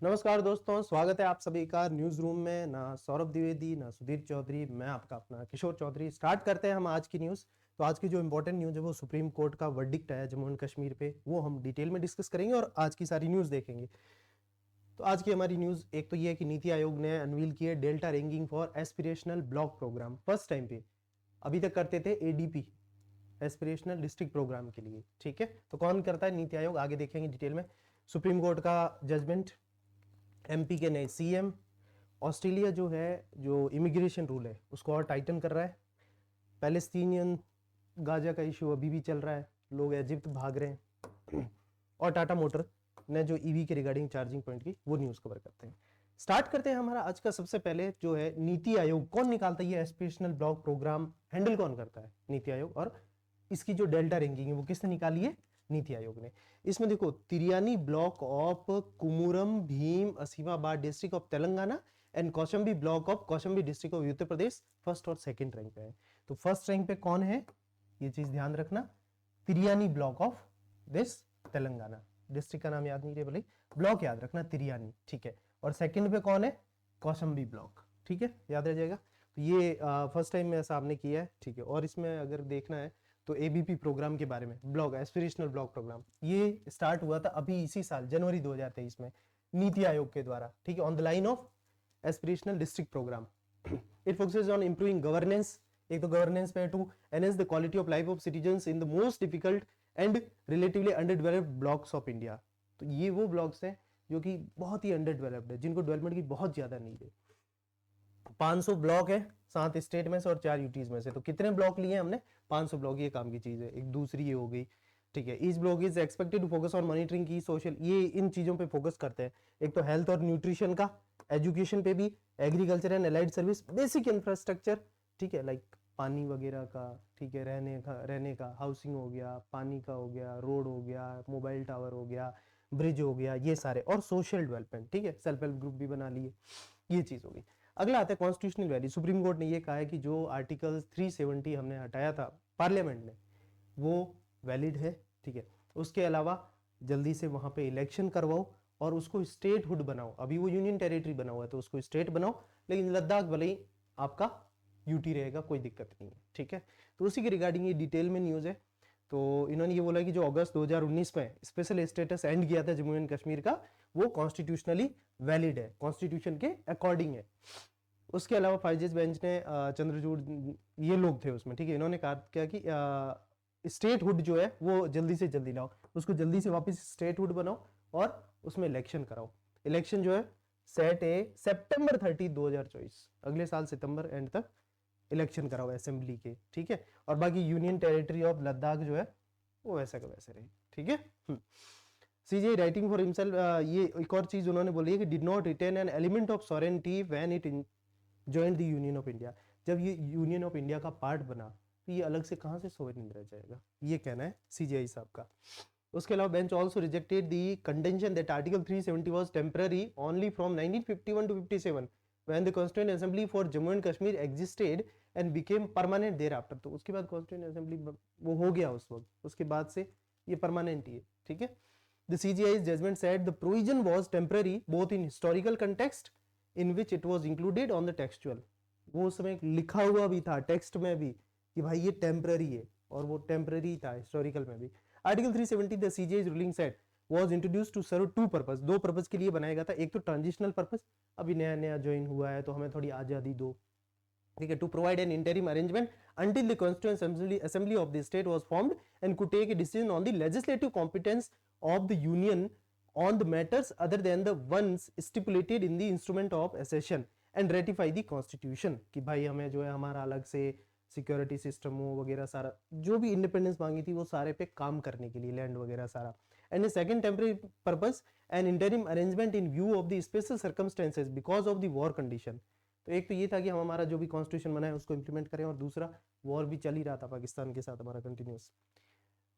नमस्कार दोस्तों, स्वागत है आप सभी का न्यूज रूम में। ना सौरभ द्विवेदी ना सुधीर चौधरी, मैं आपका अपना किशोर चौधरी। स्टार्ट करते हैं हम आज की न्यूज। तो आज की जो इंपॉर्टेंट न्यूज है वो सुप्रीम कोर्ट का वर्डिक्ट है जम्मू एंड कश्मीर पे, वो हम डिटेल में डिस्कस करेंगे और आज की सारी न्यूज देखेंगे। तो आज की हमारी न्यूज एक तो ये है कि नीति आयोग ने अनवील किया delta ranking for aspirational block program first time पे। अभी तक करते थे एडीपी, एस्पिरेशनल डिस्ट्रिक्ट प्रोग्राम के लिए। ठीक है, तो कौन करता है? नीति आयोग। आगे देखेंगे डिटेल में। सुप्रीम कोर्ट का जजमेंट, एमपी के नए सीएम, ऑस्ट्रेलिया जो है जो इमिग्रेशन रूल है उसको और टाइटन कर रहा है, पैलेस्तीनियन गाजा का इशू अभी भी चल रहा है, लोग इजिप्ट भाग रहे हैं, और टाटा मोटर ने जो ईवी के रिगार्डिंग चार्जिंग पॉइंट की वो न्यूज कवर करते हैं। स्टार्ट करते हैं हमारा आज का। सबसे पहले जो है नीति आयोग कौन निकालता है, ये एस्पिरेशनल ब्लॉक प्रोग्राम हैंडल कौन करता है? नीति आयोग। और इसकी जो डेल्टा रैंकिंग है वो किसने निकाली है? नीति आयोग ने। इसमें देखो, Tiriyani block of Kumuram Bheem Asifabad district of Telangana and Kaushambi block of Kaushambi district of Uttar Pradesh first और सेकंड रैंक पे है। तो फर्स्ट रैंक पे कौन है, ये चीज ध्यान रखना, Tiriyani block of this Telangana. District का नाम याद नहीं रहे भले, ब्लॉक याद रखना तिरियानी। ठीक है, और सेकंड पे कौन है? कौशंबी ब्लॉक। ठीक है, याद रह जाएगा। तो ये फर्स्ट टाइम में ऐसा आपने किया है। ठीक है, और इसमें अगर देखना है तो एबीपी प्रोग्राम के बारे में, ब्लॉक एस्पिरेशनल ब्लॉक प्रोग्राम, ये स्टार्ट हुआ था अभी इसी साल जनवरी 2023 में नीति आयोग के द्वारा। ठीक है, on the line of aspirational district program. It focuses on improving governance, एक तो गवर्नेंस पे, to enhance the quality of life of citizens in the most difficult and relatively under developed blocks of India. तो ये वो blocks हैं जो कि बहुत ही अंडर डेवलप्ड है, जिनको डेवलपमेंट की बहुत ज्यादा नीड है। 500 ब्लॉक है, 7 स्टेट में से और 4 यूटीज में से। तो कितने ब्लॉक लिए हमने? 500 ब्लॉक। ये काम की चीज है। एक दूसरी ये हो गई। ठीक है, each block is expected to focus on monitoring की सोशल, ये इन चीजों पे फोकस करते हैं। एक तो हेल्थ और न्यूट्रिशन का, एजुकेशन पे भी, agriculture and allied service, basic infrastructure. ठीक है, लाइक पानी वगैरह का, ठीक है, रहने का हाउसिंग हो गया, पानी का हो गया, रोड हो गया, मोबाइल टावर हो गया, ब्रिज हो गया, ये सारे, और सोशल डेवलपमेंट। ठीक है, सेल्फ हेल्प ग्रुप भी बना लिए, ये चीज होगी। अगला आता है कॉन्स्टिट्यूशनल वैल्यू। सुप्रीम कोर्ट ने ये कहा है कि जो आर्टिकल 370 हमने हटाया था पार्लियामेंट ने, वो वैलिड है। ठीक है, उसके अलावा जल्दी से वहां पे इलेक्शन करवाओ और उसको स्टेट हुड बनाओ। अभी वो यूनियन टेरिटरी बना हुआ है तो उसको स्टेट बनाओ, लेकिन लद्दाख भले ही आपका यूटी रहेगा, कोई दिक्कत नहीं है। ठीक है, तो उसी के रिगार्डिंग ये डिटेल में न्यूज है। तो इन्होंने ये बोला कि जो अगस्त 2019 में स्पेशल स्टेटस एंड किया था जम्मू एंड कश्मीर का, वो कॉन्स्टिट्यूशनली वैलिड है, कॉन्स्टिट्यूशन के अकॉर्डिंग है। उसके अलावा 5 जज बेंच ने चंद्रचूड़, ये लोग थे उसमें। ठीक है, इन्होंने कहा क्या कि स्टेट हुड जो है वो जल्दी से जल्दी लाओ, उसको जल्दी से वापस स्टेट हुड बनाओ और उसमें इलेक्शन कराओ। इलेक्शन जो है सेट है सितंबर 30, 2024, अगले साल सितंबर एंड तक इलेक्शन कराओ असेंबली के। ठीक है, और बाकी यूनियन टेरिटरी ऑफ लद्दाख जो है वो वैसा का वैसे रहे। ठीक है, सीजे राइटिंग फॉर हिमसेल्फ, ये एक और चीज उन्होंने बोली है कि did not retain an element of sovereignty when it joined the union of India. जब ये यूनियन ऑफ इंडिया का पार्ट बना तो ये अलग से कहां से सोवरेन रह जाएगा, ये कहना है सीजीआई साहब का। उसके अलावा bench also rejected the contention that article 370 was temporary only from 1951 to 57 when the constituent assembly for Jammu and Kashmir existed and became permanent thereafter। तो उसके बाद constituent assembly वो हो गया उस वक्त, उसके बाद से ये परमानेंट ही है। ठीक है, the CGI's judgment said the provision was temporary both in historical context in which it was included on the textual। वो उस समय लिखा हुआ भी था टेक्स्ट में भी कि भाई ये टेम्पररी है, और वो टेम्पररी था हिस्टोरिकल में भी। Article 370 the CJI's ruling said was introduced to serve two purpose, दो पर्पस के लिए बनाया गया था। एक तो ट्रांजिशनल पर्पस, अभी नया नया ज्वाइन हुआ है तो हमें थोड़ी आजादी दो। ठीक है, to provide an interim arrangement until the constituent assembly of the state was formed and could take a decision on the legislative competence of the union on the matters other than the ones stipulated in the instrument of accession and ratify the constitution। कि भाई हमें जो है हमारा अलग से security system हो वगैरह, सारा जो भी इंडिपेंडेंस मांगी थी वो सारे पे काम करने के लिए, लैंड वगैरह सारा। And second temporary purpose N interim arrangement in view of the special circumstances because of the war condition. तो एक तो ये था कि हम हमारा जो भी कॉन्स्टिट्यूशन बना है उसको इंप्लीमेंट करें, और दूसरा वॉर भी चल ही रहा था पाकिस्तान के साथ हमारा continuous.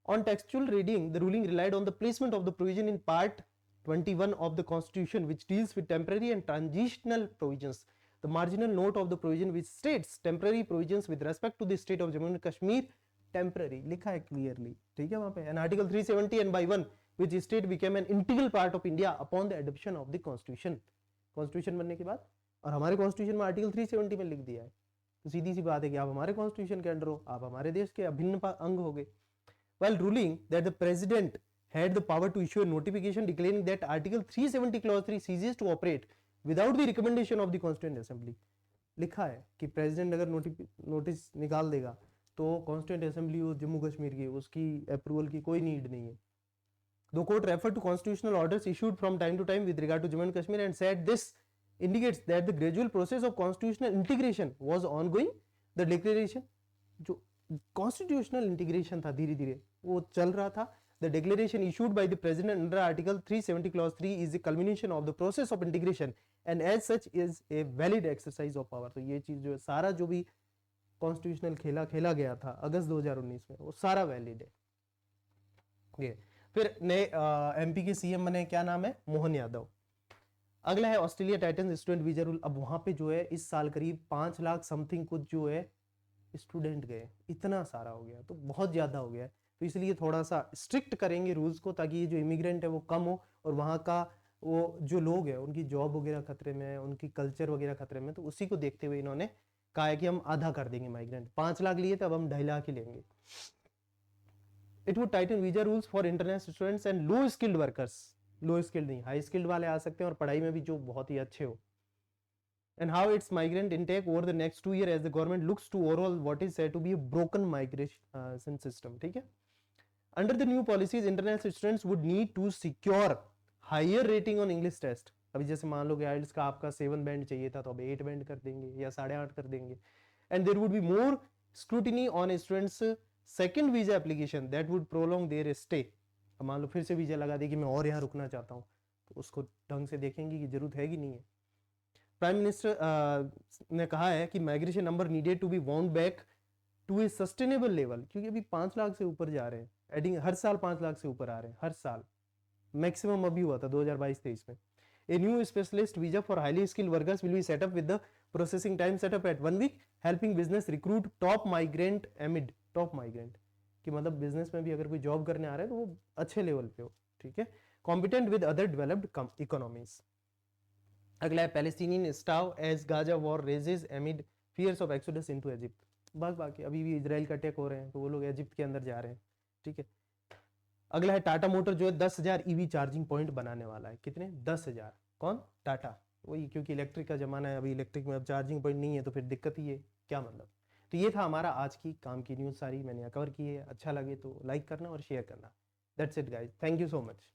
On textual reading, the ruling relied on the placement of the provision in Part 21 of the Constitution, which deals with temporary and transitional provisions. The marginal note of the provision which states temporary provisions with respect to the state of Jammu and Kashmir temporary लिखा है clearly। ठीक है, वहां पे and Article 370 and by 1 which state became an integral part of India upon the adoption of the constitution. Constitution बनने के बाद, और हमारे कॉन्स्टिट्यूशन में आर्टिकल 370 में लिख दिया है, तो सीधी सी बात है कि आप हमारे कॉन्स्टिट्यूशन के अंडर हो, आप हमारे देश के अभिन्न अंग हो गए. While ruling that the president had the power to issue a notification declaring that Article 370 Clause 3 ceases to operate without the recommendation of the Constituent Assembly. लिखा है कि प्रेसिडेंट अगर नोटिस निकाल देगा तो कॉन्स्टिट्यूंट असेंबली जम्मू कश्मीर की उसकी अप्रूवल की कोई नीड नहीं है. The court referred to constitutional orders issued from time to time with regard to Jammu and Kashmir and said this indicates that the gradual process of constitutional integration was ongoing. The declaration जो constitutional integration था धीरे धीरे वो चल रहा था. The declaration issued by the president under Article 370 Clause 3 is the culmination of the process of integration and as such is a valid exercise of power. तो ये चीज जो है सारा जो भी कॉन्स्टिट्यूशनल खेला गया था अगस्त 2019 में वो सारा वैलिड है. फिर नए एमपी के सीएम बने, क्या नाम है, मोहन यादव. अगला है Australia Titans student visa rule. अब वहां पे जो है इस साल करीब 5 लाख समथिंग कुछ जो है स्टूडेंट गए, इतना सारा हो गया, तो बहुत ज्यादा हो गया है. तो इसलिए थोड़ा सा स्ट्रिक्ट करेंगे रूल्स को ताकि ये जो इमिग्रेंट है वो कम हो और वहाँ का वो जो लोग हैं उनकी जॉब वगैरह खतरे में है, उनकी कल्चर वगैरह खतरे में. तो उसी को देखते हुए इन्होंने कहा है कि हम आधा कर देंगे माइग्रेंट. 5 लाख लिए थे, अब हम 2.5 लाख ही लेंगे. It would Titan visa rules for international students and low skilled workers. Low skilled नहीं, हाई स्किल्ड वाले आ सकते हैं और पढ़ाई में भी जो बहुत ही अच्छे हो. And how its migrant intake over the next 2 years as the government looks to overhaul what is said to be a broken migration system. ठीक है. Under the new policies, international students would need to secure higher rating on English test. अभी जैसे मान लो कि IELTS का आपका 7 band चाहिए था तो अब 8 बैंड कर देंगे या 8.5 कर देंगे. And there would be more scrutiny on students' second visa application that would prolong their stay. अब मान लो फिर से वीजा लगा दे कि मैं और यहाँ रुकना चाहता हूँ, तो उसको ढंग से देखेंगे कि जरूरत है कि नहीं है. प्राइम मिनिस्टर ने कहा है कि migration number needed to be wound back to a sustainable level, क्योंकि अभी 5 लाख से ऊपर जा रहे हैं. एडिंग हर साल 5 लाख से ऊपर आ रहे हैं, हर साल. मैक्सिमम अभी हुआ था 2022-23 में. A new specialist visa for highly skilled workers will be set up with the processing time set up at 1 week, helping business recruit top migrant amid top migrant. कि मतलब बिजनेस में भी अगर कोई जॉब करने आ रहा है तो वो अच्छे लेवल पे हो. ठीक है. Competent with other developed economies. अगला है Palestinians stay as Gaza war rages amid fears of exodus into Egypt. बाकी अभी भी इजराइल का अटैक हो रहे हैं तो वो लोग इजिप्ट के अंदर जा रहे हैं. ठीक है. अगला है टाटा मोटर जो है 10,000 ईवी चार्जिंग पॉइंट बनाने वाला है. कितने? 10,000. कौन? टाटा. वही, क्योंकि इलेक्ट्रिक का जमाना है, अभी इलेक्ट्रिक में अब चार्जिंग पॉइंट नहीं है तो फिर दिक्कत ही है. क्या मतलब. तो ये था हमारा आज की काम की न्यूज़, सारी मैंने कवर की है. अच्छा लगे तो लाइक करना और शेयर करना. That's it guys, thank you so much.